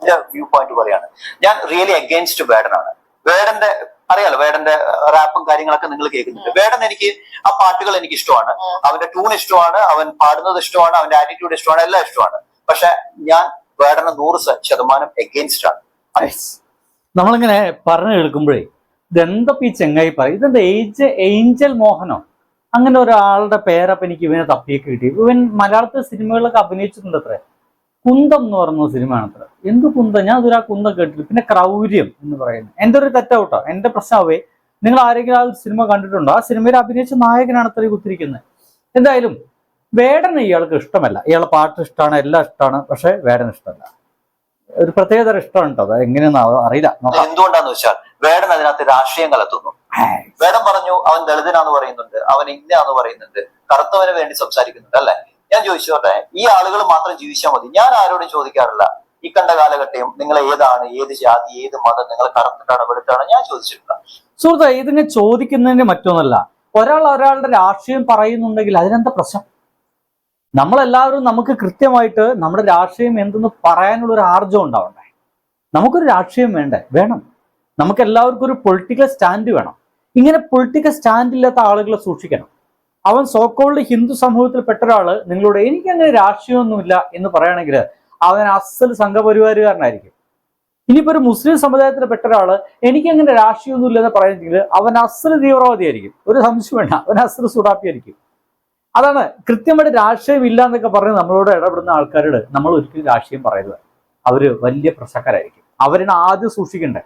എന്റെ view point പറയാണ്. ഞാൻ റിയലി അഗെയിൻസ്റ്റ് വേടനാണ്. വേടന്റെ അറിയാലോ, വേടന്റെ റാപ്പും കാര്യങ്ങളൊക്കെ നിങ്ങൾ കേൾക്കുന്നുണ്ട്. വേടൻ എനിക്ക് ആ പാട്ടുകൾ എനിക്ക് ഇഷ്ടമാണ്, അവന്റെ ട്യൂൺ ഇഷ്ടമാണ്, അവൻ പാടുന്നത് ഇഷ്ടമാണ്, അവന്റെ ആറ്റിറ്റ്യൂഡ് ഇഷ്ടമാണ്, എല്ലാം ഇഷ്ടമാണ്. പക്ഷെ ഞാൻ വേടന് 100% എഗെയിൻസ്റ്റ് ആണ്. നമ്മളിങ്ങനെ പറഞ്ഞു കേൾക്കുമ്പോഴേ ഇതെന്തപ്പോ ഈ ചെങ്ങായി പറയും, ഇതെന്താ ഏഞ്ചൽ മോഹനോ അങ്ങനെ ഒരാളുടെ പേരപ്പം എനിക്ക് ഇവനെ തപ്പിയൊക്കെ കിട്ടി. ഇവൻ മലയാളത്തിലെ സിനിമകളിലൊക്കെ അഭിനയിച്ചിട്ടുണ്ട്. അത്ര കുന്തം എന്ന് പറയുന്ന സിനിമയാണ് അത്ര. എന്ത് കുന്തം, ഞാൻ അതൊരു ആ കുന്തം കേട്ടില്ല. പിന്നെ ക്രൗര്യം എന്ന് പറയുന്നത് എന്റെ ഒരു തെറ്റാവട്ടോ, എന്റെ പ്രശ്നമാവേ. നിങ്ങൾ ആരെങ്കിലും ആ സിനിമ കണ്ടിട്ടുണ്ടോ? ആ സിനിമയിൽ അഭിനയിച്ച നായകനാണ് അത്ര കുത്തിരിക്കുന്നത്. എന്തായാലും വേടൻ ഇയാൾക്ക് ഇഷ്ടമല്ല. ഇയാളെ പാട്ട് ഇഷ്ടമാണ്, എല്ലാം ഇഷ്ടമാണ്, പക്ഷെ വേടൻ ഇഷ്ടമല്ല. ഒരു പ്രത്യേകതര ഇഷ്ടമാണ് കേട്ടോ. അത് എങ്ങനെയാന്ന് അറിയില്ല. എന്തുകൊണ്ടാന്ന് വെച്ചാൽ വേടൻ അതിനകത്ത് രാഷ്ട്രീയം കലർത്തുന്നു. വേടൻ പറഞ്ഞു അവൻ ദളിതനാന്ന് പറയുന്നുണ്ട്, അവൻ ഇന്നാന്ന് പറയുന്നുണ്ട്, കറുത്തവന് വേണ്ടി സംസാരിക്കുന്നുണ്ട് അല്ലെ. ഞാൻ ചോദിച്ചോട്ടെ, ഈ ആളുകൾ മാത്രം ജീവിച്ചാൽ മതി? ഞാൻ ആരോടും ചോദിക്കാറില്ല ഈ കണ്ട കാലഘട്ടം നിങ്ങൾ ഏതാണ്, ഏത് ജാതി, ഏത് മതം, നിങ്ങൾ കറുത്തിട്ടാണ് വെളുത്താണ്, ഞാൻ ചോദിച്ചിട്ടില്ല. സുഹൃത്തെ, ഇതിനെ ചോദിക്കുന്നതിന് മറ്റൊന്നല്ല. ഒരാളുടെ രാഷ്ട്രീയം പറയുന്നുണ്ടെങ്കിൽ അതിനെന്താ പ്രശ്നം? നമ്മളെല്ലാവരും നമുക്ക് കൃത്യമായിട്ട് നമ്മുടെ രാഷ്ട്രീയം എന്തെന്ന് പറയാനുള്ള ഒരു ആർജം ഉണ്ടാവണ്ടേ? നമുക്കൊരു രാഷ്ട്രീയം വേണം. നമുക്ക് എല്ലാവർക്കും ഒരു പൊളിറ്റിക്കൽ സ്റ്റാൻഡ് വേണം. ഇങ്ങനെ പൊളിറ്റിക്കൽ സ്റ്റാൻഡ് ഇല്ലാത്ത ആളുകളെ സൂക്ഷിക്കണം. അവൻ സോക്കോൾഡ് ഹിന്ദു സമൂഹത്തിൽപ്പെട്ട ഒരാള് നിങ്ങളോട് എനിക്കങ്ങനെ രാഷ്ട്രീയമൊന്നുമില്ല എന്ന് പറയുകയാണെങ്കിൽ അവൻ അസൽ സംഘപരിവാരുകാരനായിരിക്കും. ഇനിയിപ്പോ ഒരു മുസ്ലിം സമുദായത്തിൽപ്പെട്ട ഒരാള് എനിക്കങ്ങനെ രാഷ്ട്രീയമൊന്നുമില്ല എന്ന് പറയുന്നെങ്കിൽ അവൻ അസൽ തീവ്രവാദിയായിരിക്കും. ഒരു സംശയം വേണ്ട, അവൻ അസൽ സുഡാപ്പിയായിരിക്കും. അതാണ് കൃത്യമായിട്ട് രാഷ്ട്രീയം ഇല്ല എന്നൊക്കെ പറഞ്ഞ് നമ്മളോട് ഇടപെടുന്ന ആൾക്കാരോട് നമ്മൾ ഒരിക്കലും രാഷ്ട്രീയം പറയരുത്. അവര് വലിയ പ്രശ്നക്കാരായിരിക്കും. അവരിനെ ആദ്യം സൂക്ഷിക്കണ്ടേ.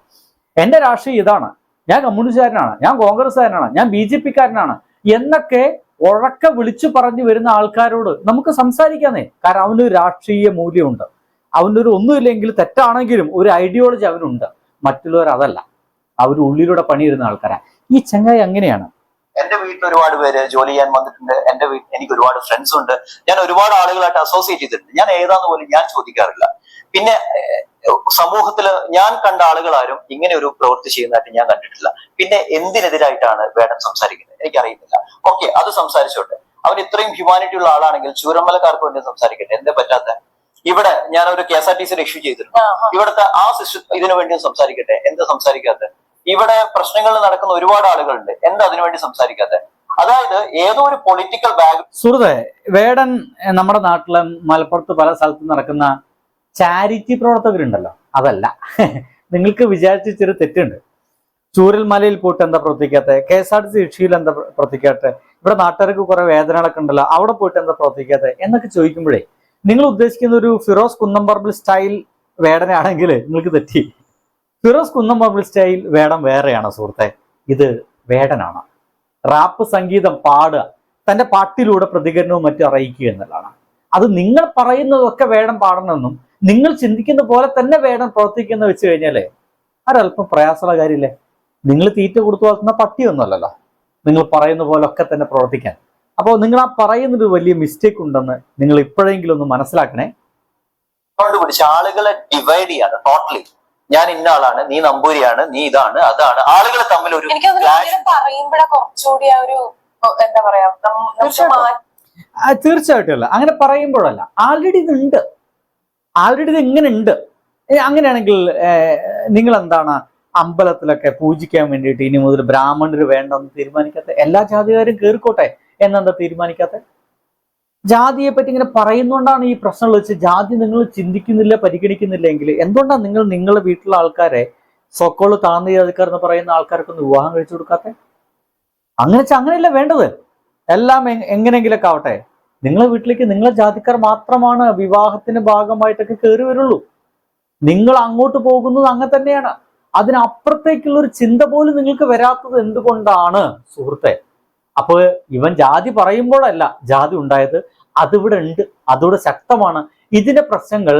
എന്റെ രാഷ്ട്രീയം ഇതാണ്, ഞാൻ കമ്മ്യൂണിസ്റ്റുകാരനാണ്, ഞാൻ കോൺഗ്രസ്സുകാരനാണ്, ഞാൻ BJP കാരനാണ് എന്നൊക്കെ ഉറക്കെ വിളിച്ചു പറഞ്ഞു വരുന്ന ആൾക്കാരോട് നമുക്ക് സംസാരിക്കാന്നേ. കാരണം അവനൊരു രാഷ്ട്രീയ മൂല്യമുണ്ട്. അവനൊരു ഒന്നുമില്ലെങ്കിൽ തെറ്റാണെങ്കിലും ഒരു ഐഡിയോളജി അവനുണ്ട്. മറ്റുള്ളവർ അതല്ല, അവർ ഉള്ളിലൂടെ പണിയിരുന്ന ആൾക്കാരാണ്. ഈ ചങ്ങായി അങ്ങനെയാണ്. എന്റെ വീട്ടിൽ ഒരുപാട് പേര് ജോലി ചെയ്യാൻ വന്നിട്ടുണ്ട്. എന്റെ വീട്ടിൽ എനിക്ക് ഒരുപാട് ഫ്രണ്ട്സ് ഉണ്ട്. ഞാൻ ഒരുപാട് ആളുകളായിട്ട് അസോസിയേറ്റ് ചെയ്തിട്ടുണ്ട്. ഞാൻ ഏതാന്ന് പോലും ഞാൻ ചോദിക്കാറില്ല. പിന്നെ സമൂഹത്തില് ഞാൻ കണ്ട ആളുകളാരും ഇങ്ങനെ ഒരു പ്രവൃത്തി ചെയ്യുന്നതായിട്ട് ഞാൻ കണ്ടിട്ടില്ല. പിന്നെ എന്തിനെതിരായിട്ടാണ് വേടൻ സംസാരിക്കുന്നത് എനിക്കറിയുന്നില്ല. ഓക്കെ, അത് സംസാരിച്ചോട്ടെ. അവൻ ഇത്രയും ഹ്യൂമാനിറ്റി ഉള്ള ആളാണെങ്കിൽ ചൂരമ്മലക്കാർക്ക് വേണ്ടി സംസാരിക്കട്ടെ. എന്താ പറ്റാത്ത? ഇവിടെ ഞാൻ ഒരു KSRTC ഇഷ്യൂ ചെയ്തിട്ടുണ്ട്. ഇവിടുത്തെ ആ സിസ്റ്റം ഇതിനു വേണ്ടി സംസാരിക്കട്ടെ. എന്താ സംസാരിക്കാത്ത? ഇവിടെ പ്രശ്നങ്ങൾ നടക്കുന്ന ഒരുപാട് ആളുകളുണ്ട്. എന്താ അതിനുവേണ്ടി സംസാരിക്കാത്ത? അതായത് ഏതോ ഒരു പൊളിറ്റിക്കൽ ബാഗ്. സുഹൃത്തെ, വേടൻ നമ്മുടെ നാട്ടിലെ മലപ്പുറത്ത് പല സ്ഥലത്തും നടക്കുന്ന ചാരിറ്റി പ്രവർത്തകരുണ്ടല്ലോ, അതല്ല. നിങ്ങൾക്ക് വിചാരിച്ച ചെറിയ തെറ്റുണ്ട്. ചൂരൽമലയിൽ പോയിട്ട് എന്താ പ്രവർത്തിക്കാത്ത? KSRTC ഇഷ്യൂയിൽ എന്താ പ്രവർത്തിക്കാത്ത? ഇവിടെ നാട്ടുകാർക്ക് കുറെ വേദനകളൊക്കെ ഉണ്ടല്ലോ, അവിടെ പോയിട്ട് എന്താ പ്രവർത്തിക്കാത്ത എന്നൊക്കെ ചോദിക്കുമ്പോഴേ നിങ്ങൾ ഉദ്ദേശിക്കുന്ന ഒരു ഫിറോസ് കുന്നംപറമ്പിൽ സ്റ്റൈൽ വേടനാണെങ്കിൽ നിങ്ങൾക്ക് തെറ്റി. ഫിറോസ് കുന്നംപറമ്പിൽ സ്റ്റൈൽ വേടം വേറെയാണ് സുഹൃത്തെ. ഇത് വേടനാണ്. റാപ്പ് സംഗീതം പാടുക, തന്റെ പാട്ടിലൂടെ പ്രതികരണവും മറ്റും അറിയിക്കുക എന്നുള്ളതാണ്. അത് നിങ്ങൾ പറയുന്നതൊക്കെ വേടം പാടണമെന്നും നിങ്ങൾ ചിന്തിക്കുന്ന പോലെ തന്നെ വേടം പ്രവർത്തിക്കുന്ന വെച്ച് കഴിഞ്ഞാലേ ഒരല്പം പ്രയാസമുള്ള കാര്യമില്ലേ? നിങ്ങൾ തീറ്റ കൊടുത്തു വളർത്തുന്ന പട്ടിയൊന്നുമല്ലല്ലോ നിങ്ങൾ പറയുന്ന പോലെ ഒക്കെ തന്നെ പ്രവർത്തിക്കാൻ. അപ്പോൾ നിങ്ങൾ ആ പറയുന്നൊരു വലിയ മിസ്റ്റേക്ക് ഉണ്ടെന്ന് നിങ്ങൾ ഇപ്പോഴെങ്കിലും ഒന്ന് മനസ്സിലാക്കണേ. പിടിച്ച ആളുകളെ ഡിവൈഡ് ചെയ്യാണ് ടോട്ടലി. ഞാൻ ഇന്ന ആളാണ്, നീ നമ്പൂരിയാണ്, നീ ഇതാണ്, അതാണ്. ആളുകളെ തമ്മിൽ ഒരു തീർച്ചയായിട്ടും അല്ല, അങ്ങനെ പറയുമ്പോഴല്ല. ആൾറെഡി ഇതുണ്ട്, ആൾറെഡി ഇത് ഇങ്ങനെ ഉണ്ട്. അങ്ങനെയാണെങ്കിൽ നിങ്ങൾ എന്താണ് അമ്പലത്തിലൊക്കെ പൂജിക്കാൻ വേണ്ടിയിട്ട് ഇനി മുതൽ ബ്രാഹ്മണർ വേണ്ടെന്ന് തീരുമാനിക്കാത്ത? എല്ലാ ജാതികാരും കേറിക്കോട്ടെ എന്നെന്താ തീരുമാനിക്കാത്ത? ജാതിയെ പറ്റി ഇങ്ങനെ പറയുന്നതുകൊണ്ടാണ് ഈ പ്രശ്നങ്ങൾ വെച്ച്. ജാതി നിങ്ങൾ ചിന്തിക്കുന്നില്ല, പരിഗണിക്കുന്നില്ലെങ്കിൽ എന്തുകൊണ്ടാണ് നിങ്ങൾ നിങ്ങളുടെ വീട്ടിലെ ആൾക്കാരെ സോക്കോള് താഴ്ന്ന ജാതിക്കാർ എന്ന് പറയുന്ന ആൾക്കാർക്കൊന്ന് വിവാഹം കഴിച്ചു കൊടുക്കാത്ത? അങ്ങനെയല്ല വേണ്ടത്. എല്ലാം എങ്ങനെയെങ്കിലൊക്കെ ആവട്ടെ. നിങ്ങളെ വീട്ടിലേക്ക് നിങ്ങളെ ജാതിക്കാർ മാത്രമാണ് വിവാഹത്തിന്റെ ഭാഗമായിട്ടൊക്കെ കയറി വരുള്ളൂ. നിങ്ങൾ അങ്ങോട്ട് പോകുന്നത് അങ്ങനെ തന്നെയാണ്. അതിനപ്പുറത്തേക്കുള്ള ഒരു ചിന്ത പോലും നിങ്ങൾക്ക് വരാത്തത് എന്തുകൊണ്ടാണ് സുഹൃത്തെ? അപ്പോൾ ഇവൻ ജാതി പറയുമ്പോഴല്ല ജാതി ഉണ്ടായത്, അതിവിടെ ഉണ്ട്, അതിവിടെ ശക്തമാണ്. ഇതിന്റെ പ്രശ്നങ്ങൾ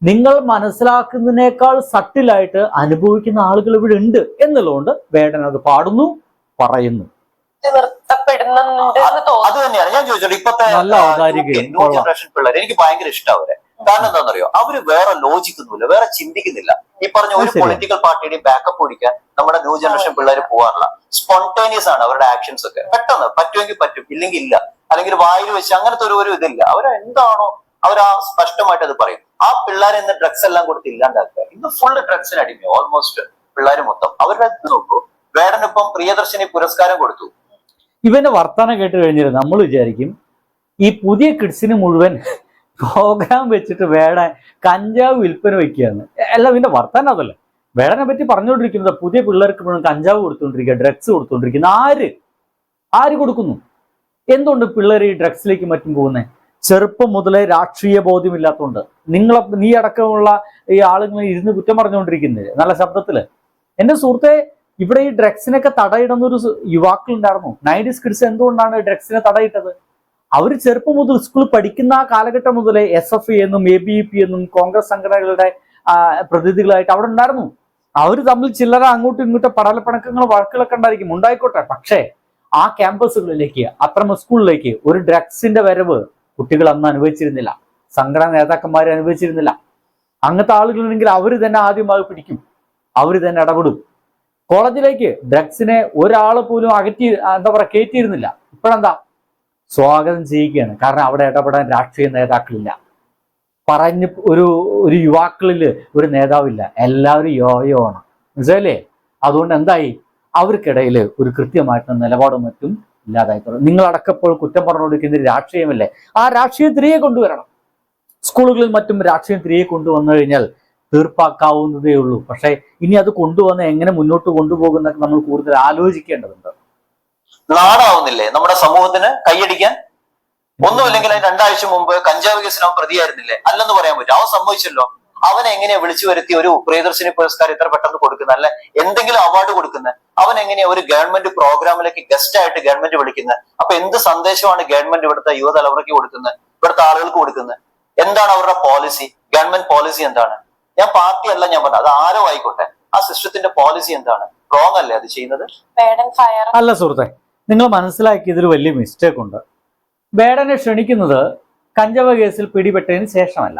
നിങ്ങൾ മനസ്സിലാക്കുന്നതിനേക്കാൾ സട്ടിലായിട്ട് അനുഭവിക്കുന്ന ആളുകൾ ഇവിടെ ഉണ്ട് എന്നുള്ളതുകൊണ്ട് വേടൻ അത് പാടുന്നു, പറയുന്നു. അത് തന്നെയാണ് ഞാൻ ചോദിച്ചത്. ഇപ്പത്തെ ജനറേഷൻ പിള്ളേർ എനിക്ക് ഭയങ്കര ഇഷ്ടം അവരെ. കാരണം എന്താണെന്നറിയോ, അവര് വേറെ ലോജിക്കൊന്നുമില്ല, വേറെ ചിന്തിക്കുന്നില്ല. ഈ പറഞ്ഞ ഒരു പൊളിറ്റിക്കൽ പാർട്ടിയുടെയും ബാക്കപ്പ് ഓടിക്കാൻ നമ്മുടെ ന്യൂ ജനറേഷൻ പിള്ളേർ പോകാറില്ല. സ്പോണ്ടേനിയസ് ആണ് അവരുടെ ആക്ഷൻസ് ഒക്കെ. പെട്ടെന്ന് പറ്റുമെങ്കിൽ പറ്റും, ഇല്ലെങ്കിൽ ഇല്ല, അല്ലെങ്കിൽ വായിൽ വെച്ച് അങ്ങനത്തെ ഒരു ഇതില്ല. അവരെന്താണോ അവർ ആ സ്പഷ്ടമായിട്ട് അത് പറയും. ആ പിള്ളേരെ ഇന്ന് ഡ്രഗ്സ് എല്ലാം കൊടുത്ത് ഇല്ലാണ്ടാക്കുക. ഇന്ന് ഫുള്ള് ഡ്രഗ്സിന് അടിമയോ ഓൾമോസ്റ്റ് പിള്ളേർ മൊത്തം. അവരുടെ അടുത്ത് നോക്കൂ, വേടനിപ്പം പ്രിയദർശിനി പുരസ്കാരം കൊടുത്തു. ഇവന്റെ വർത്തമാനം കേട്ട് കഴിഞ്ഞാൽ നമ്മൾ വിചാരിക്കും ഈ പുതിയ കിഡ്സിന് മുഴുവൻ പ്രോഗ്രാം വെച്ചിട്ട് വേടൻ കഞ്ചാവ് വിൽപ്പന വയ്ക്കുകയാണ്. എല്ലാം ഇവന്റെ വർത്തമാനം അതല്ലേ. വേടനെ പറ്റി പറഞ്ഞുകൊണ്ടിരിക്കുന്നത് പുതിയ പിള്ളേർക്ക് മുഴുവൻ കഞ്ചാവ് കൊടുത്തുകൊണ്ടിരിക്കുക, ഡ്രഗ്സ് കൊടുത്തുകൊണ്ടിരിക്കുന്ന ആര് കൊടുക്കുന്നു? എന്തുകൊണ്ട് പിള്ളേർ ഈ ഡ്രഗ്സിലേക്ക് മറ്റും പോകുന്നത്? ചെറുപ്പം മുതലേ രാഷ്ട്രീയ ബോധ്യമില്ലാത്തതുകൊണ്ട്. നീ അടക്കമുള്ള ഈ ആളുകൾ ഇരുന്ന് കുറ്റം പറഞ്ഞുകൊണ്ടിരിക്കുന്നത് നല്ല ശബ്ദത്തില്. എന്റെ സുഹൃത്തെ, ഇവിടെ ഈ ഡ്രഗ്സിനൊക്കെ തടയിടുന്ന ഒരു യുവാക്കളുണ്ടായിരുന്നു. 90s കിഡ്സ് എന്തുകൊണ്ടാണ് ഡ്രഗ്സിനെ തടയിട്ടത്? അവർ ചെറുപ്പം മുതൽ സ്കൂളിൽ പഠിക്കുന്ന ആ കാലഘട്ടം മുതലേ SFI എന്നും ABVP എന്നും കോൺഗ്രസ് സംഘടനകളുടെ പ്രതിനിധികളായിട്ട് അവിടെ ഉണ്ടായിരുന്നു. അവർ തമ്മിൽ ചില്ലറ അങ്ങോട്ടും ഇങ്ങോട്ടും പടലപ്പിണക്കങ്ങളും വഴക്കുകളൊക്കെ ഉണ്ടായിക്കോട്ടെ. പക്ഷേ ആ ക്യാമ്പസുകളിലേക്ക്, അത്തരം സ്കൂളിലേക്ക് ഒരു ഡ്രഗ്സിന്റെ വരവ് കുട്ടികൾ അന്ന് അനുഭവിച്ചിരുന്നില്ല. സംഘടനാ നേതാക്കന്മാർ അനുഭവിച്ചിരുന്നില്ല. അങ്ങനത്തെ ആളുകളുണ്ടെങ്കിൽ അവർ തന്നെ ആദ്യമായി പിടിക്കും, അവർ തന്നെ ഇടപെടും. കോളേജിലേക്ക് ഡ്രഗ്സിനെ ഒരാൾ പോലും കയറ്റിയിരുന്നില്ല. ഇപ്പോഴെന്താ? സ്വാഗതം ചെയ്യുകയാണ്. കാരണം അവിടെ ഇടപെടാൻ രാഷ്ട്രീയ നേതാക്കളില്ല. പറഞ്ഞ് ഒരു യുവാക്കളില് ഒരു നേതാവില്ല. എല്ലാവരും യോയോ ആണ്, മനസ്സിലല്ലേ? അതുകൊണ്ട് എന്തായി? അവർക്കിടയിൽ ഒരു കൃത്യമായിട്ടുള്ള നിലപാടും മറ്റും ഇല്ലാതായി തുടങ്ങി. നിങ്ങളടക്കപ്പോൾ കുറ്റം പറഞ്ഞുകൊണ്ടിരിക്കുന്ന രാഷ്ട്രീയമല്ലേ? ആ രാഷ്ട്രീയം തിരികെ കൊണ്ടുവരണം. സ്കൂളുകളിൽ മറ്റും രാഷ്ട്രീയം തിരികെ കൊണ്ടുവന്നു കഴിഞ്ഞാൽ തീർപ്പാക്കാവുന്നതേ ഉള്ളൂ. പക്ഷേ ഇനി അത് കൊണ്ടുവന്ന് എങ്ങനെ മുന്നോട്ട് കൊണ്ടുപോകുന്നൊക്കെ നമ്മൾ കൂടുതൽ ആലോചിക്കേണ്ടതുണ്ട്. നാടാവുന്നില്ലേ നമ്മുടെ സമൂഹത്തിന് കൈയടിക്കാൻ? ഒന്നുമില്ലെങ്കിൽ അതിന് 2 ആഴ്ച മുമ്പ് കഞ്ചാവ് കേസിന് അവൻ പ്രതിയായിരുന്നില്ലേ? അല്ലെന്ന് പറയാൻ പറ്റും. അവൻ സംഭവിച്ചല്ലോ. അവനെ എങ്ങനെയാ വിളിച്ചു വരുത്തി ഒരു പ്രിയദർശിനി പുരസ്കാരം ഇത്ര പെട്ടെന്ന് കൊടുക്കുന്നത്? അല്ലെ എന്തെങ്കിലും അവാർഡ് കൊടുക്കുന്നത്? അവൻ എങ്ങനെയാ ഒരു ഗവൺമെന്റ് പ്രോഗ്രാമിലേക്ക് ഗസ്റ്റ് ആയിട്ട് ഗവൺമെന്റ് വിളിക്കുന്നത്? അപ്പൊ എന്ത് സന്ദേശമാണ് ഗവൺമെന്റ് ഇവിടുത്തെ യുവതലമുറയ്ക്ക് കൊടുക്കുന്നത്, ഇവിടുത്തെ ആളുകൾക്ക് കൊടുക്കുന്നത്? എന്താണ് അവരുടെ പോളിസി? ഗവൺമെന്റ് പോളിസി എന്താണ്? ഞാൻ പാർട്ടി അല്ല ഞാൻ പറഞ്ഞത്, അത് ആരോ ആയിക്കോട്ടെ, ആ സിസ്റ്റത്തിന്റെ പോളിസി എന്താണ്? റോങ് അല്ലേ അത് ചെയ്യുന്നത്? അല്ല സുഹൃത്തെ, നിങ്ങൾ മനസ്സിലാക്കിയതിൽ വലിയ മിസ്റ്റേക്ക് ഉണ്ട്. വേടനെ ക്ഷണിക്കുന്നത് കഞ്ചാവ് കേസിൽ പിടിപെട്ടതിന് ശേഷമല്ല,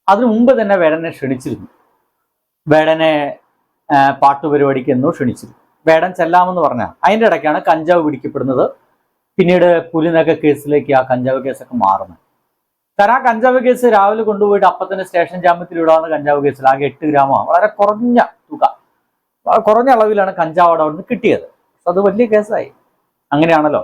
അതിനു മുമ്പ് തന്നെ വേടനെ ക്ഷണിച്ചിരുന്നു. വേടനെ പാട്ടുപരിപാടിക്ക് എന്നോ ക്ഷണിച്ചിരുന്നു. വേടൻ ചെല്ലാമെന്ന് പറഞ്ഞാൽ അതിൻ്റെ ഇടയ്ക്കാണ് കഞ്ചാവ് പിടിക്കപ്പെടുന്നത്. പിന്നീട് പുലിനക കേസിലേക്ക് ആ കഞ്ചാവ് കേസൊക്കെ മാറുന്നത്. കാരണം ആ കഞ്ചാവ് കേസ് രാവിലെ കൊണ്ടുപോയിട്ട് അപ്പത്തന്നെ സ്റ്റേഷൻ ജാമ്യത്തിൽ ഇടാവുന്ന കഞ്ചാവ് കേസിൽ ആകെ 8 ഗ്രാമാണ്. വളരെ കുറഞ്ഞ തുക, കുറഞ്ഞ അളവിലാണ് കഞ്ചാവ് അവിടെ നിന്ന് കിട്ടിയത്. അത് വലിയ കേസായി. അങ്ങനെയാണല്ലോ.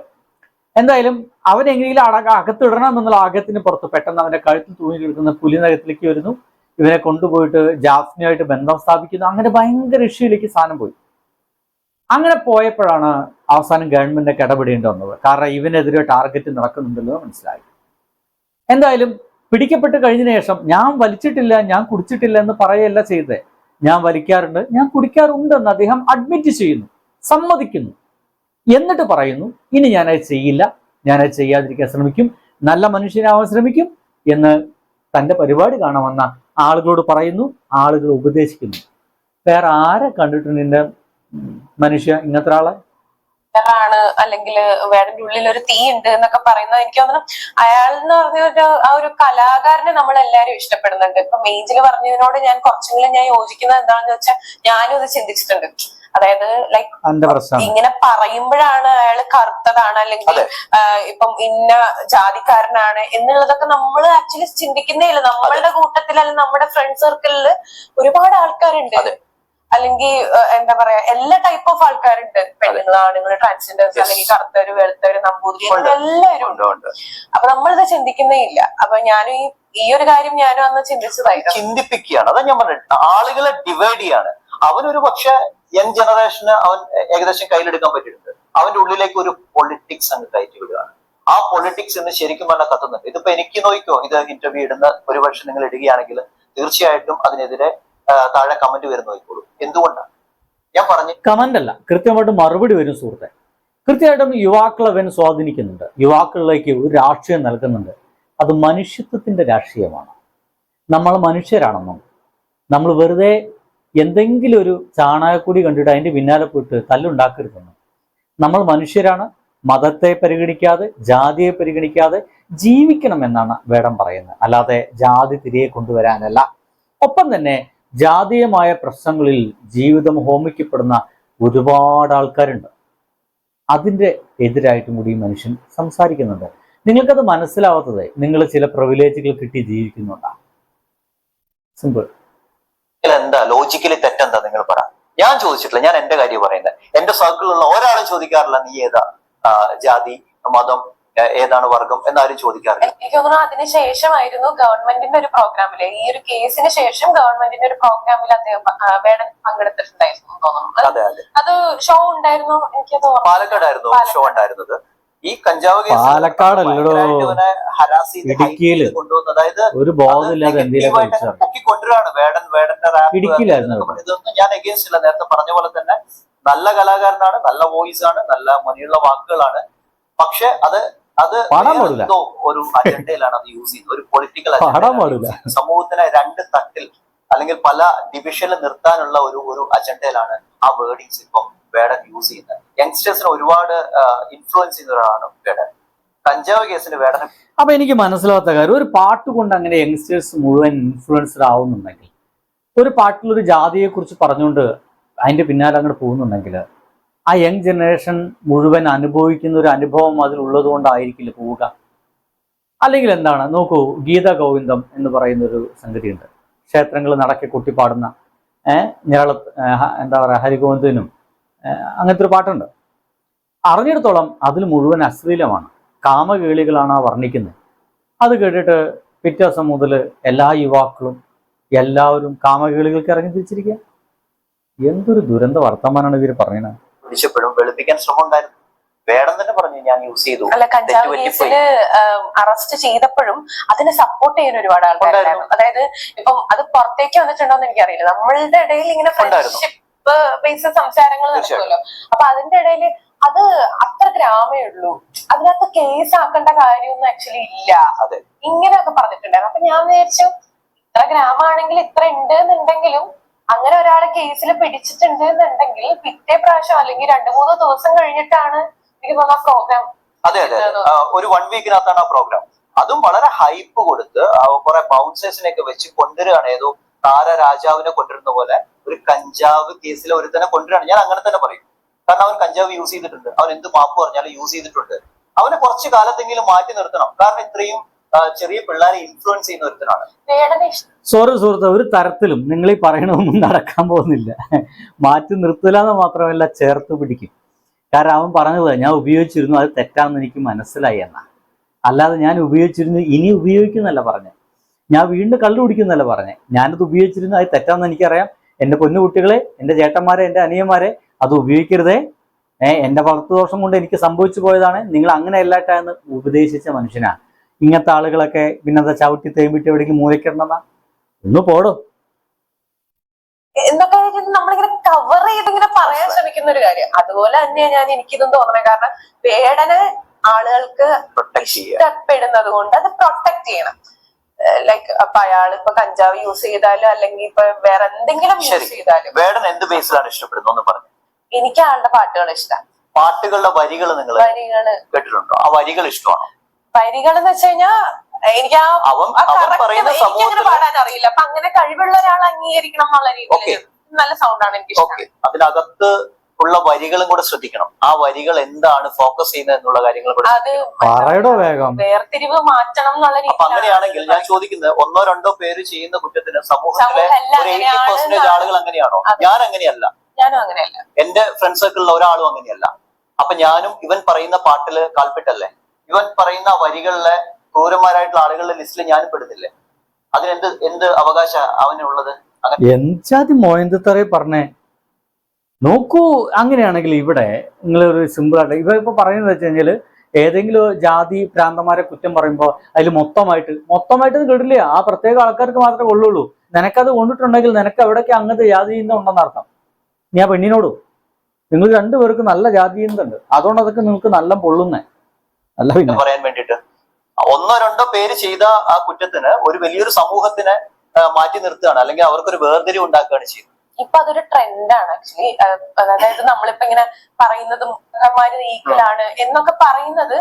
എന്തായാലും അവനെങ്ങനെയും അകത്തിടണം എന്നുള്ള ആഗ്രഹത്തിന് പുറത്ത് പെട്ടെന്ന് അവന്റെ കഴുത്തിൽ തൂങ്ങി കിടക്കുന്ന പുലിനകത്തിലേക്ക് വരുന്നു. ഇവനെ കൊണ്ടുപോയിട്ട് ജാഫ്നയുമായിട്ട് ബന്ധം സ്ഥാപിക്കുന്നു. അങ്ങനെ ഭയങ്കര ഇഷ്യൂയിലേക്ക് സാധനം പോയി. അങ്ങനെ പോയപ്പോഴാണ് അവസാനം ഗവൺമെന്റൊക്കെ ഇടപെടേണ്ടി വന്നത്. കാരണം ഇവനെതിരെ ടാർഗറ്റ് നടക്കുന്നുണ്ടല്ലോ മനസ്സിലായി. എന്തായാലും പിടിക്കപ്പെട്ട് കഴിഞ്ഞതിന് ശേഷം ഞാൻ വലിച്ചിട്ടില്ല, ഞാൻ കുടിച്ചിട്ടില്ല എന്ന് പറയല്ല ചെയ്തത്. ഞാൻ വലിക്കാറുണ്ട്, ഞാൻ കുടിക്കാറുണ്ട് എന്ന് അദ്ദേഹം അഡ്മിറ്റ് ചെയ്യുന്നു, സമ്മതിക്കുന്നു. എന്നിട്ട് പറയുന്നു ഇനി ഞാനത് ചെയ്യില്ല, ഞാനത് ചെയ്യാതിരിക്കാൻ ശ്രമിക്കും, നല്ല മനുഷ്യനാവാൻ ശ്രമിക്കും എന്ന് തന്റെ പരിപാടി കാണാമെന്ന ആളുകളോട് പറയുന്നു. ആളുകൾ ഉപദേശിക്കുന്നു. വേറെ ആരെ കണ്ടിട്ടുണ്ട് എന്റെ മനുഷ്യ ഇങ്ങനത്തെ ഒരാളെ? ആണ് അല്ലെങ്കിൽ വേടന്റെ ഉള്ളിൽ ഒരു തീ ഉണ്ട് എന്നൊക്കെ പറയുന്നത് എനിക്ക് തോന്നുന്നു അയാൾ എന്ന് പറഞ്ഞ ആ ഒരു കലാകാരനെ നമ്മൾ എല്ലാവരും ഇഷ്ടപ്പെടുന്നുണ്ട്. ഇപ്പൊ മേജിൽ പറഞ്ഞതിനോട് ഞാൻ കുറച്ചെങ്കിലും ഞാൻ യോജിക്കുന്നത് എന്താണെന്ന് വെച്ചാൽ ഞാനും ഇത് ചിന്തിച്ചിട്ടുണ്ട്. അതായത് ലൈക്ക് ഇങ്ങനെ പറയുമ്പോഴാണ് അയാൾ കറുത്തതാണ് അല്ലെങ്കിൽ ഇപ്പം ഇന്ന ജാതിക്കാരനാണ് എന്നുള്ളതൊക്കെ നമ്മൾ ആക്ച്വലി ചിന്തിക്കുന്നേ ഇല്ല. നമ്മളുടെ കൂട്ടത്തിൽ അല്ലെങ്കിൽ നമ്മുടെ ഫ്രണ്ട് സർക്കിളിൽ ഒരുപാട് ആൾക്കാരുണ്ട്, അല്ലെങ്കിൽ എന്താ പറയാ എല്ലാ ടൈപ്പ് ഓഫ് ആൾക്കാരുണ്ട്. പെണ്ണുങ്ങൾ, ആണുങ്ങൾ, ട്രാൻസ്ജെൻഡേഴ്സ്, അല്ലെങ്കിൽ കറുത്തവര്, വെളുത്തവര്, നമ്പൂതിരി, എല്ലാവരും ഉണ്ട്. അപ്പൊ നമ്മളിത് ചിന്തിക്കുന്നേ ഇല്ല. അപ്പൊ ഞാനും ഈ ഒരു കാര്യം ഞാനും അന്ന് ചിന്തിച്ചതായിരുന്നു. ചിന്തിപ്പിക്കുകയാണ്. അതാ ഞാൻ പറഞ്ഞത്, ആളുകളെ ഡിവൈഡ് ചെയ്യാണ്. അവനൊരു പക്ഷെ യങ് ജനറേഷന് അവൻ ഏകദേശം കയ്യിലെടുക്കാൻ പറ്റിയിട്ടുണ്ട്. അവന്റെ ഉള്ളിലേക്ക് ഒരു പൊളിറ്റിക്സ് അങ്ങ് കയറ്റി വിടുകയാണ്. ആ പൊളിറ്റിക്സ് ഇന്ന് ശരിക്കും പറഞ്ഞാൽ കത്തുന്നുണ്ട്. ഇതിപ്പോ എനിക്ക് നോക്കിക്കോ, ഇത് ഇന്റർവ്യൂ ഇടുന്ന ഒരു പക്ഷെ നിങ്ങൾ ഇടുകയാണെങ്കിൽ തീർച്ചയായിട്ടും അതിനെതിരെ താഴെ കമന്റ് വരുന്ന നോക്കിക്കോളൂ. എന്തുകൊണ്ടാണ് ഞാൻ പറഞ്ഞു? കമന്റ് അല്ല, കൃത്യമായിട്ട് മറുപടി വരും സുഹൃത്തെ. കൃത്യമായിട്ടും യുവാക്കളെ അവൻ സ്വാധീനിക്കുന്നുണ്ട്, യുവാക്കളിലേക്ക് ഒരു രാഷ്ട്രീയം നൽകുന്നുണ്ട്. അത് മനുഷ്യത്വത്തിന്റെ രാഷ്ട്രീയമാണ്. നമ്മൾ മനുഷ്യരാണെന്നും നമ്മൾ വെറുതെ എന്തെങ്കിലും ഒരു ചാണകക്കുടി കണ്ടിട്ട് അതിന്റെ പിന്നാലെ പോയിട്ട് തല്ലുണ്ടാക്കരുതെന്നും. നമ്മൾ മനുഷ്യരാണ്, മതത്തെ പരിഗണിക്കാതെ ജാതിയെ പരിഗണിക്കാതെ ജീവിക്കണമെന്നാണ് വേടൻ പറയുന്നത്. അല്ലാതെ ജാതി തിരികെ കൊണ്ടുവരാനല്ല. ഒപ്പം തന്നെ ജാതീയമായ പ്രശ്നങ്ങളിൽ ജീവിതം ഹോമിക്കപ്പെടുന്ന ഒരുപാട് ആൾക്കാരുണ്ട്. അതിൻ്റെ എതിരായിട്ടും കൂടി മനുഷ്യൻ സംസാരിക്കുന്നുണ്ട്. നിങ്ങൾക്കത് മനസ്സിലാവാത്തത് നിങ്ങൾ ചില പ്രിവിലേജുകൾ കിട്ടി ജീവിക്കുന്നുണ്ടാണ്. സിമ്പിൾ. എന്താ ലോജിക്കലി തെറ്റെന്താ നിങ്ങൾ പറ. ഞാൻ ചോദിച്ചിട്ടില്ല, ഞാൻ എന്റെ കാര്യം പറയുന്നത്. എന്റെ സർക്കിളിലുള്ള ഒരാളും ചോദിക്കാറില്ല നീ ഏതാ ജാതി, മതം, ഏതാണ് വർഗം എന്നാരും ചോദിക്കാറില്ല. എനിക്ക് തോന്നുന്നു അതിനുശേഷമായിരുന്നു ഗവൺമെന്റിന്റെ ഒരു പ്രോഗ്രാമില്, ഈ ഒരു കേസിന് ശേഷം ഗവൺമെന്റിന്റെ ഒരു പ്രോഗ്രാമിൽ അദ്ദേഹം വേടൻ പങ്കെടുത്തിട്ടുണ്ടായിരുന്നു തോന്നുന്നു. അതെ അതെ, അത് ഷോ ഉണ്ടായിരുന്നു, എനിക്ക് പാലക്കാടായിരുന്നു ഷോ ഉണ്ടായിരുന്നത്. ഈ കഞ്ചാവ് പാലക്കാടല്ലോ, ഹരാസ് ചെയ്ത് കൊണ്ടുവന്ന്, അതായത് ഒരു ബോധമില്ലാതെ പൊക്കിക്കൊണ്ടുവരാണ് വേടന്റെ റാപ്പ്. ഇതൊന്നും ഞാൻ എഗെയിൻസ്റ്റ് ഇല്ല. നേരത്തെ പറഞ്ഞ പോലെ തന്നെ നല്ല കലാകാരനാണ്, നല്ല വോയിസ് ആണ്, നല്ല മുനിയുള്ള വാക്കുകളാണ്. പക്ഷെ അത് എന്തോ ഒരു അജണ്ടയിലാണ് അത് യൂസ് ചെയ്യുന്നത്, ഒരു പൊളിറ്റിക്കൽ അജണ്ട. സമൂഹത്തിനെ രണ്ട് തട്ടിൽ അല്ലെങ്കിൽ പല ഡിവിഷനിൽ നിർത്താനുള്ള ഒരു അജണ്ടയിലാണ് ആ വേർഡിങ്സ് ഇപ്പം വേടൻ യൂസ് ചെയ്യുന്നത്. യങ്സ്റ്റേഴ്സിനെ ഒരുപാട് ഇൻഫ്ലുവൻസ് ചെയ്യുന്ന ഒരാളാണ് വേടൻ. കഞ്ചാവ് കേസിന് വേടൻ. അപ്പൊ എനിക്ക് മനസ്സിലാവാത്ത കാര്യം, ഒരു പാട്ട് കൊണ്ട് അങ്ങനെ യങ്സ്റ്റേഴ്സ് മുഴുവൻ ഇൻഫ്ലുവൻസ്ഡ് ആവുന്നുണ്ടെങ്കിൽ, ഒരു പാട്ടിലൊരു ജാതിയെ കുറിച്ച് പറഞ്ഞുകൊണ്ട് അതിന്റെ പിന്നാലെ അങ്ങോട്ട് പോകുന്നുണ്ടെങ്കിൽ, ആ യങ് ജനറേഷൻ മുഴുവൻ അനുഭവിക്കുന്ന ഒരു അനുഭവം അതിലുള്ളത് കൊണ്ടായിരിക്കില്ല പോവുക. അല്ലെങ്കിൽ എന്താണ്, നോക്കൂ, ഗീത ഗോവിന്ദം എന്ന് പറയുന്ന ഒരു സംഗതിയുണ്ട്. ക്ഷേത്രങ്ങൾ നടക്കി കൊട്ടിപ്പാടുന്ന ഞങ്ങള് എന്താ പറയുക, ഹരിഗോവിന്ദനും അങ്ങനത്തെ ഒരു പാട്ടുണ്ട്. അറിഞ്ഞിടത്തോളം അതിൽ മുഴുവൻ അശ്ലീലമാണ്, കാമകേളികളാണ് ആ വർണ്ണിക്കുന്നത്. അത് കേട്ടിട്ട് പിറ്റേ ദിവസം മുതൽ എല്ലാ യുവാക്കളും എല്ലാവരും കാമകേളികൾക്ക് ഇറങ്ങി തിരിച്ചിരിക്കുക. എന്തൊരു ദുരന്ത വർത്തമാനാണ് ഇവർ പറയുന്നത്. വെളുപ്പിക്കാൻ ശ്രമം ഉണ്ടായിരുന്നു. വേടൻ തന്നെ പറഞ്ഞു ഞാൻ യൂസ് ചെയ്തു. അല്ല, കഞ്ചാവ് കേസില് അറസ്റ്റ് ചെയ്തപ്പോഴും അതിനെ സപ്പോർട്ട് ചെയ്യുന്ന ഒരുപാട് ആൾക്കാരുണ്ടായിരുന്നു. അതായത് ഇപ്പം അത് പുറത്തേക്ക് വന്നിട്ടുണ്ടോന്ന് എനിക്കറിയില്ല. നമ്മളുടെ ഇടയിൽ ഇങ്ങനെ ഫ്രണ്ട്ഷിപ്പ് ബേസ് സംസാരങ്ങൾ നടക്കുമല്ലോ. അപ്പൊ അതിന്റെ ഇടയിൽ അത് അത്ര ഗ്രാമേ ഉള്ളൂ, അതിനകത്ത് കേസ് ആക്കേണ്ട കാര്യമൊന്നും ആക്ച്വലി ഇല്ല, ഇങ്ങനെയൊക്കെ പറഞ്ഞിട്ടുണ്ടായിരുന്നു. അപ്പൊ ഞാൻ വിചാരിച്ചു, ഇത്ര ഗ്രാമാണെങ്കിൽ ഇത്ര ഉണ്ട് എന്നുണ്ടെങ്കിലും അങ്ങനെ ഒരാളെ കേസിൽ പിടിച്ചിട്ടുണ്ട് എന്നുണ്ടെങ്കിൽ പിറ്റേ പ്രാവശ്യം അല്ലെങ്കിൽ 2-3 ദിവസം കഴിഞ്ഞിട്ടാണ് എനിക്ക് തോന്നുന്ന പ്രോഗ്രാം. അതെ അതെ, ഒരു 1 വീക്കിനകത്താണ് ആ പ്രോഗ്രാം. അതും വളരെ ഹൈപ്പ് കൊടുത്ത് കുറെ ബൗൺസേഴ്സിനെയൊക്കെ വെച്ച് കൊണ്ടുവരികയാണ്. ഏതോ താര രാജാവിനെ കൊണ്ടുവരുന്ന പോലെ ഒരു കഞ്ചാവ് കേസിലെ ഒരുത്തനെ കൊണ്ടുവരികയാണ്. ഞാൻ അങ്ങനെ തന്നെ പറയും. കാരണം അവൻ കഞ്ചാവ് യൂസ് ചെയ്തിട്ടുണ്ട്, അവൻ എന്ത് മാപ്പ് പറഞ്ഞാലും യൂസ് ചെയ്തിട്ടുണ്ട്. അവനെ കുറച്ചു കാലത്തെങ്കിലും മാറ്റി നിർത്തണം. കാരണം ഇത്രയും ചെറിയ പിള്ളേരെ ഇൻഫ്ലുവൻസ് ചെയ്യുന്ന ഒരുത്തനാണ്. സോറി സുഹൃത്ത്, ഒരു തരത്തിലും നിങ്ങൾ ഈ പറയണതൊന്നും നടക്കാൻ പോകുന്നില്ല. മാറ്റി നിർത്തില്ല എന്ന് മാത്രമല്ല, ചേർത്ത് പിടിക്കും. കാരണം അവൻ പറഞ്ഞത് ഞാൻ ഉപയോഗിച്ചിരുന്നു, അത് തെറ്റാണെന്ന് എനിക്ക് മനസ്സിലായി എന്നാ. അല്ലാതെ ഞാൻ ഉപയോഗിച്ചിരുന്നു ഇനി ഉപയോഗിക്കുന്നല്ല പറഞ്ഞത്, ഞാൻ വീണ്ടും കള്ളു കുടിക്കുന്നല്ല പറഞ്ഞത്. ഞാനത് ഉപയോഗിച്ചിരുന്നു, അത് തെറ്റാണെന്ന് എനിക്കറിയാം. എൻ്റെ പൊന്നുകുട്ടികളെ, എൻ്റെ ചേട്ടന്മാരെ, എൻ്റെ അനിയന്മാരെ, അത് ഉപയോഗിക്കരുതേ. എൻ്റെ വളർത്തുദോഷം കൊണ്ട് എനിക്ക് സംഭവിച്ചു പോയതാണ്, നിങ്ങൾ അങ്ങനെ അല്ലാട്ടാന്ന് ഉപദേശിച്ച മനുഷ്യനാണ്. ഇങ്ങനത്തെ ആളുകളൊക്കെ പിന്നെന്താ ചവിട്ടി തേമ്പിട്ട് എവിടേക്ക് മൂലക്കിടണമെന്നാ? ഒന്ന് പോടോ. എന്തൊക്കെ നമ്മളിങ്ങനെ കവർ ചെയ്തിങ്ങനെ പറയാൻ ശ്രമിക്കുന്ന ഒരു കാര്യം. അതുപോലെ തന്നെയാണ് എനിക്കിതും തോന്നുന്നത്. കാരണം വേടനെ ആളുകൾക്ക് ഇഷ്ടപ്പെടുന്നത് കൊണ്ട് അത് പ്രൊട്ടക്ട് ചെയ്യണം. ലൈക്ക് അപ്പൊ അയാൾ ഇപ്പൊ കഞ്ചാവ് യൂസ് ചെയ്താലും അല്ലെങ്കിൽ ഇപ്പൊ വേറെ എന്തെങ്കിലും യൂസ് ചെയ്താലും. വേടൻ എന്ത് ബേസിലാണ് ഇഷ്ടപ്പെടുന്നത് പറഞ്ഞു? എനിക്ക് ആളുടെ പാട്ടുകൾ ഇഷ്ടം. പാട്ടുകളുടെ വരികൾ നിങ്ങൾ കേട്ടിട്ടുണ്ടോ? ആ വരികൾ ഇഷ്ടമാണോ? വരികൾ എന്ന് വെച്ച് കഴിഞ്ഞാൽ എനിക്ക് എനിക്കങ്ങനെ പാടാൻ അറിയില്ല. അപ്പൊ അങ്ങനെ കഴിവുള്ള ഒരാൾ അംഗീകരിക്കണം എന്നുള്ള രീതിയിൽ നല്ല സൗണ്ടാണ് എനിക്ക് ഇഷ്ടം. അതിനകത്ത് ഉള്ള വരികളും കൂടെ ശ്രദ്ധിക്കണം. ആ വരികൾ എന്താണ് ഫോക്കസ് ചെയ്യുന്നത് എന്നുള്ള കാര്യങ്ങൾ വേർതിരിവ് മാറ്റണം എന്നുള്ള രീതി. അങ്ങനെയാണെങ്കിൽ ഞാൻ ചോദിക്കുന്നത്, 1-2 പേര് ചെയ്യുന്ന കുറ്റത്തിന് സമൂഹത്തിലെ 80% ആളുകൾ അങ്ങനെയാണോ? ഞാൻ അങ്ങനെയല്ല. ഞാനും അങ്ങനെയല്ല. എന്റെ ഫ്രണ്ട് സർക്കിളിൽ ഒരാളും അങ്ങനെയല്ല. അപ്പൊ ഞാനും ഇവൻ പറയുന്ന പാട്ടില് കാൽപ്പിട്ടല്ലേ? ഇവൻ പറയുന്ന വരികളിലെ ക്രൂരന്മാരായിട്ടുള്ള ആളുകളുടെ ലിസ്റ്റിൽ ഞാനും പെടുന്നില്ലേ? എന്ത് അവകാശ അവനുള്ളത്? എന്താ മോയന്തത്തറ പറഞ്ഞേ? നോക്കൂ, അങ്ങനെയാണെങ്കിൽ ഇവിടെ നിങ്ങളൊരു സിമ്പിളായിട്ട് ഇപ്പൊ പറയുന്നത് വെച്ച് കഴിഞ്ഞാൽ, ഏതെങ്കിലും ജാതി പ്രാന്തന്മാരെ കുറ്റം പറയുമ്പോൾ അതിൽ മൊത്തമായിട്ട് കേട്ടില്ല. ആ പ്രത്യേക ആൾക്കാർക്ക് മാത്രമേ കൊള്ളുള്ളൂ. നിനക്കത് കൊണ്ടിട്ടുണ്ടെങ്കിൽ നിനക്ക് എവിടേക്ക് അങ്ങനത്തെ ജാതി ചിന്ത ഉണ്ടെന്നർത്ഥം. നീ ആ പെണ്ണിനോടും, നിങ്ങൾ 2 പേർക്ക് നല്ല ജാതി ചിന്ത ഉണ്ട്, അതുകൊണ്ട് അതൊക്കെ നിങ്ങൾക്ക് നല്ല പൊള്ളുന്നേ അല്ല. പിന്നെ പറയാൻ വേണ്ടിട്ട് 1-2 പേര് ചെയ്ത ആ കുറ്റത്തിന് ഒരു വലിയൊരു സമൂഹത്തിനെ മാറ്റി നിർത്തുകയാണ്, അല്ലെങ്കിൽ അവർക്കൊരു വേർതിരിവ് ഉണ്ടാക്കുകയാണ് ചെയ്യുന്നത്. ഇപ്പൊ അതൊരു ട്രെൻഡാണ് ആക്ച്വലി. അതായത് നമ്മളിപ്പോ ഇങ്ങനെ പറയുന്നതും ഈക്വലാണ് എന്നൊക്കെ പറയുന്നത്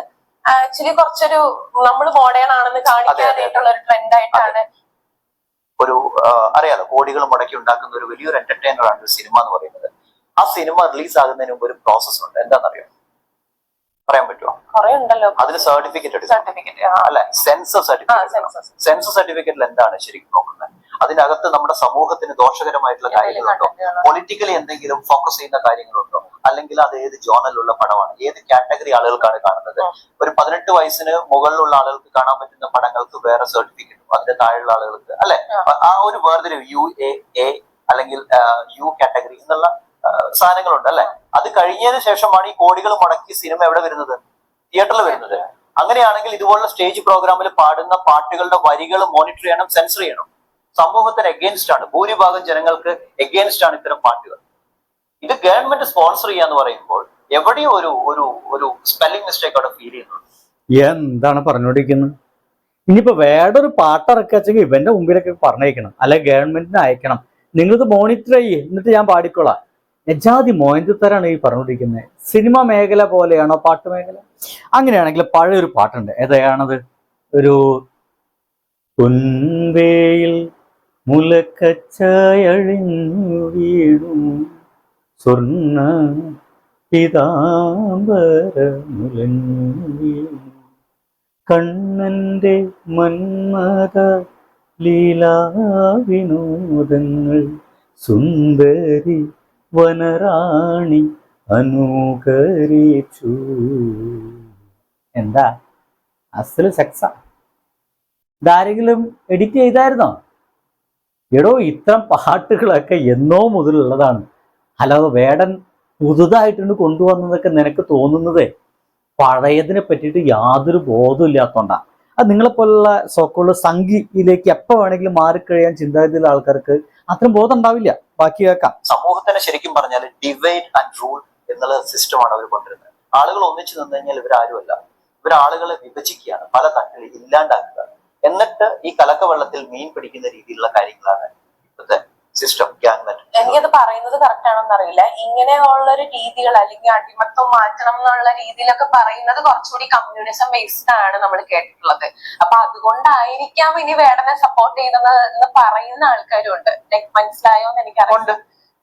ആക്ച്വലി കുറച്ചൊരു നമ്മൾ മോഡേൺ ആണെന്ന് കാണിക്കാനായിട്ടുള്ള ഒരു ട്രെൻഡായിട്ടാണ്. ഒരു അറിയാലോ, കോടികൾ മുടക്കി ഉണ്ടാക്കുന്ന ഒരു വലിയൊരു എന്റർടൈനർ ആണ് സിനിമ എന്ന് പറയുന്നത്. ആ സിനിമ റിലീസ് ആകുന്നതിന് മുമ്പ് ഒരു പ്രോസസ് ഉണ്ട്. എന്താണെന്നറിയോ? പറയാൻ പറ്റുമോ? കുറെ ഉണ്ടല്ലോ. അതിന് സർട്ടിഫിക്കറ്റ് അല്ലെ? Sensor certificate. സെൻസർ സർട്ടിഫിക്കറ്റിൽ എന്താണ് ശരിക്കും നോക്കുന്നത്? അതിനകത്ത് നമ്മുടെ സമൂഹത്തിന് ദോഷകരമായിട്ടുള്ള കാര്യങ്ങളുണ്ടോ, പൊളിറ്റിക്കലി എന്തെങ്കിലും ഫോക്കസ് ചെയ്യുന്ന കാര്യങ്ങളുണ്ടോ, അല്ലെങ്കിൽ അത് ഏത് ജോണലുള്ള പടമാണ്, ഏത് കാറ്റഗറി ആളുകൾക്കാണ് കാണുന്നത്. ഒരു 18 വയസ്സിന് മുകളിലുള്ള ആളുകൾക്ക് കാണാൻ പറ്റുന്ന പടങ്ങൾക്ക് വേറെ സർട്ടിഫിക്കറ്റ്, അതിന്റെ താഴെയുള്ള ആളുകൾക്ക് അല്ലെ, ആ ഒരു വേർതിരിവ് UAA അല്ലെങ്കിൽ U കാറ്റഗറി എന്നുള്ള സാധനങ്ങളുണ്ട് അല്ലെ. അത് കഴിഞ്ഞതിന് ശേഷമാണ് ഈ കോടികൾ മുടക്കി സിനിമ എവിടെ വരുന്നത്, തിയേറ്ററിൽ വരുന്നത്. അങ്ങനെയാണെങ്കിൽ ഇതുപോലുള്ള സ്റ്റേജ് പ്രോഗ്രാമിൽ പാടുന്ന പാട്ടുകളുടെ വരികൾ മോണിറ്റർ ചെയ്യണം, സെൻസർ ചെയ്യണം. സമൂഹത്തിന് എഗെയിൻസ്റ്റ് ആണ്, ഭൂരിഭാഗം ജനങ്ങൾക്ക് എഗെയിൻസ്റ്റ് ആണ് ഇത്തരം പാട്ടുകൾ. ഇത് ഗവൺമെന്റ് സ്പോൺസർ ചെയ്യാന്ന് പറയുമ്പോൾ എവിടെയോ ഒരു ഒരു ഒരു സ്പെല്ലിംഗ് മിസ്റ്റേക്ക് അവിടെ ഫീൽ ചെയ്യുന്നുണ്ട്. എന്താണ് പറഞ്ഞോണ്ടിരിക്കുന്നത്? ഇനിയിപ്പോ വേറൊരു പാട്ടിറക്കാച്ചെങ്കിൽ ഇവന്റെ മുമ്പിലൊക്കെ പറഞ്ഞേക്കണം, അല്ലെ ഗവൺമെന്റിന് അയക്കണം, നിങ്ങളിത് മോണിറ്റർ ചെയ്യേ എന്നിട്ട് ഞാൻ പാടിക്കോളാം. എജാതി മോയന്തത്തരാണ് ഈ പറഞ്ഞുകൊണ്ടിരിക്കുന്നത്. സിനിമ മേഖല പോലെയാണോ പാട്ട് മേഖല? അങ്ങനെയാണെങ്കിൽ പഴയൊരു പാട്ടുണ്ട്, ഏതാണത്? ഒരു പൊൻവേയിൽ മുലക്കച്ചയഴിഞ്ഞു വീണു സ്വർണ്ണ പിതാംബര മുലഞ്ഞു വീണു കണ്ണന്റെ മന്മത ലീലാവിനോദങ്ങൾ സുന്ദരി വനറാണി അനുകരിച്ചു. എന്താ അസല് സെക്സാ? ഇതാരെങ്കിലും എഡിറ്റ് ചെയ്തായിരുന്നോ? എടോ, ഇത്തരം പാട്ടുകളൊക്കെ എന്നോ മുതലുള്ളതാണ്. അല്ലാതെ വേടൻ പുതുതായിട്ടുണ്ട് കൊണ്ടുവന്നതൊക്കെ നിനക്ക് തോന്നുന്നതേ പഴയതിനെ പറ്റിയിട്ട് യാതൊരു ബോധവും ഇല്ലാത്തോണ്ടാ. അത് നിങ്ങളെപ്പോലുള്ള സോക്കോള് സംഗീതിയിലേക്ക് എപ്പോൾ വേണമെങ്കിലും മാറിക്കഴിയാൻ ചിന്താഗതിയുള്ള ആൾക്കാർക്ക് അത്രയും ബോധം ഉണ്ടാവില്ല. ബാക്കി കേൾക്കാം. സമൂഹത്തിനെ ശരിക്കും പറഞ്ഞാൽ ഡിവൈഡ് ആൻഡ് റൂൾ എന്നുള്ള സിസ്റ്റമാണ് അവർ കൊണ്ടുവരുന്നത്. ആളുകൾ ഒന്നിച്ചു നിന്ന് കഴിഞ്ഞാൽ ഇവരാരുമല്ല, ഇവരാളുകളെ വിഭജിക്കുകയാണ്, പല തട്ടിൽ ഇല്ലാണ്ടാക്കുക. എന്നിട്ട് ഈ കലക്കവെള്ളത്തിൽ മീൻ പിടിക്കുന്ന രീതിയിലുള്ള കാര്യങ്ങളാണ് ഇപ്പോഴത്തെ സിസ്റ്റം. എനിക്കത് പറയുന്നത് കറക്റ്റ് ആണെന്ന് അറിയില്ല. ഇങ്ങനെയുള്ളൊരു രീതികൾ അല്ലെങ്കിൽ അടിമത്തം മാറ്റണം എന്നുള്ള രീതിയിലൊക്കെ പറയുന്നത് കുറച്ചുകൂടി കമ്മ്യൂണിസം ബേസ്ഡ് ആണ് നമ്മൾ കേട്ടിട്ടുള്ളത്. അപ്പൊ അതുകൊണ്ടായിരിക്കാം ഇനി വേടനെ സപ്പോർട്ട് ചെയ്യുന്നത് എന്ന് പറയുന്ന ആൾക്കാരും ഉണ്ട്. ലൈക് മനസ്സിലായോ എന്ന് എനിക്കറിയുണ്ട്,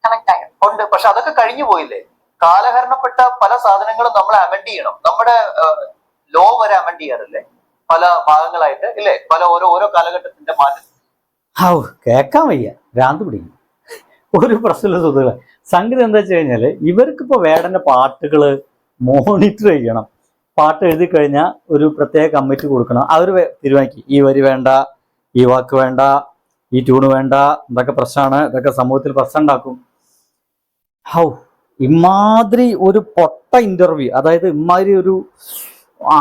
കണക്ട് ആയോ ഉണ്ട്. പക്ഷെ അതൊക്കെ കഴിഞ്ഞു പോയില്ലേ? കാലഹരണപ്പെട്ട പല സാധനങ്ങളും നമ്മൾ അമെൻഡ് ചെയ്യണം. നമ്മുടെ ലോ വരെ അമെൻഡ് ചെയ്യാറില്ലേ പല ഭാഗങ്ങളായിട്ട്, ഇല്ലേ? പല ഓരോ കാലഘട്ടത്തിന്റെ മാറ്റം. കേൾക്കാൻ വയ്യ, ഭ്രാന്ത് പിടിക്കും. ഒരു പ്രശ്നമില്ല സുഹൃത്തുക്കളെ. സംഗതി എന്താ വെച്ച് കഴിഞ്ഞാൽ ഇവർക്കിപ്പോൾ വേടന്റെ പാട്ടുകൾ മോണിറ്റർ ചെയ്യണം. പാട്ട് എഴുതി കഴിഞ്ഞാൽ ഒരു പ്രത്യേക കമ്മിറ്റി കൊടുക്കണം. അവർ തീരുമാനിക്കും ഈ വരി വേണ്ട, ഈ വാക്ക് വേണ്ട, ഈ ട്യൂണ് വേണ്ട, ഇതൊക്കെ പ്രശ്നമാണ്, ഇതൊക്കെ സമൂഹത്തിൽ പ്രശ്നം ഉണ്ടാക്കും. ഇമാതിരി ഒരു പൊട്ട ഇന്റർവ്യൂ, അതായത് ഇമാതിരി ഒരു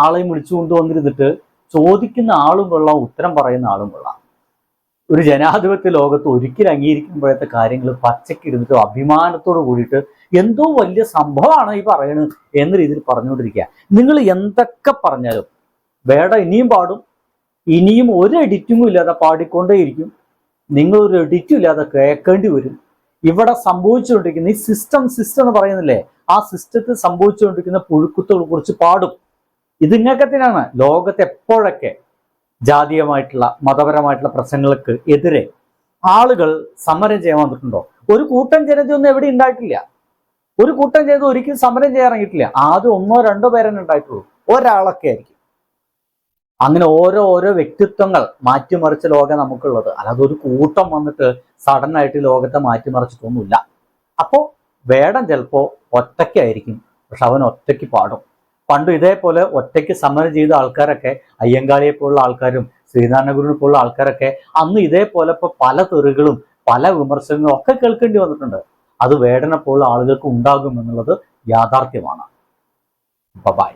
ആളെയും വിളിച്ചു കൊണ്ടുവന്നിരുന്നിട്ട് ചോദിക്കുന്ന ആളും കൊള്ളാം, ഉത്തരം പറയുന്ന ആളും കൊള്ളാം. ഒരു ജനാധിപത്യ ലോകത്ത് ഒരിക്കലും അംഗീകരിക്കുമ്പോഴത്തെ കാര്യങ്ങൾ പച്ചയ്ക്ക് ഇരുന്നിട്ട് അഭിമാനത്തോട് കൂടിയിട്ട് എന്തോ വലിയ സംഭവമാണ് ഈ പറയണത് എന്ന രീതിയിൽ പറഞ്ഞുകൊണ്ടിരിക്കുക. നിങ്ങൾ എന്തൊക്കെ പറഞ്ഞാലും വേട ഇനിയും പാടും, ഇനിയും ഒരു എഡിറ്റിങ്ങും ഇല്ലാതെ പാടിക്കൊണ്ടേയിരിക്കും. നിങ്ങളൊരു എഡിറ്റും ഇല്ലാതെ കേൾക്കേണ്ടി വരും. ഇവിടെ സംഭവിച്ചുകൊണ്ടിരിക്കുന്ന ഈ സിസ്റ്റം എന്ന് പറയുന്നില്ലേ, ആ സിസ്റ്റത്തിൽ സംഭവിച്ചുകൊണ്ടിരിക്കുന്ന പുഴുക്കുത്തുകളെ കുറിച്ച് പാടും. ഇതിങ്ങൊക്കെ തന്നെയാണ് ലോകത്ത് എപ്പോഴൊക്കെ ജാതീയമായിട്ടുള്ള മതപരമായിട്ടുള്ള പ്രശ്നങ്ങൾക്ക് എതിരെ ആളുകൾ സമരം ചെയ്യാൻ വന്നിട്ടുണ്ടോ? ഒരു കൂട്ടം ജനതയൊന്നും എവിടെ ഉണ്ടായിട്ടില്ല. ഒരു കൂട്ടം ജനത ഒരിക്കലും സമരം ചെയ്യാൻ ഇറങ്ങിയിട്ടില്ല. ആദ്യം 1-2 പേരെന്നെ ഉണ്ടായിട്ടുള്ളൂ, ഒരാളൊക്കെ ആയിരിക്കും. അങ്ങനെ ഓരോ വ്യക്തിത്വങ്ങൾ മാറ്റിമറിച്ച ലോകം നമുക്കുള്ളത്. അല്ലാതെ ഒരു കൂട്ടം വന്നിട്ട് സഡൻ ആയിട്ട് ലോകത്തെ മാറ്റിമറിച്ചിട്ടൊന്നുമില്ല. അപ്പോൾ വേടൻ ചിലപ്പോൾ ഒറ്റയ്ക്കായിരിക്കും, പക്ഷെ അവൻ ഒറ്റയ്ക്ക് പാടും. പണ്ട് ഇതേപോലെ ഒറ്റയ്ക്ക് സമരം ചെയ്ത ആൾക്കാരൊക്കെ, അയ്യങ്കാളിയെ പോലുള്ള ആൾക്കാരും ശ്രീനാരായണ ഗുരുവിനെ പോലുള്ള ആൾക്കാരൊക്കെ അന്ന് ഇതേപോലെ ഇപ്പോൾ പല തെറികളും പല വിമർശനങ്ങളും ഒക്കെ കേൾക്കേണ്ടി വന്നിട്ടുണ്ട്. അത് വേടനെ പോലുള്ള ആളുകൾക്ക് ഉണ്ടാകും എന്നുള്ളത് യാഥാർത്ഥ്യമാണ്. ബൈ.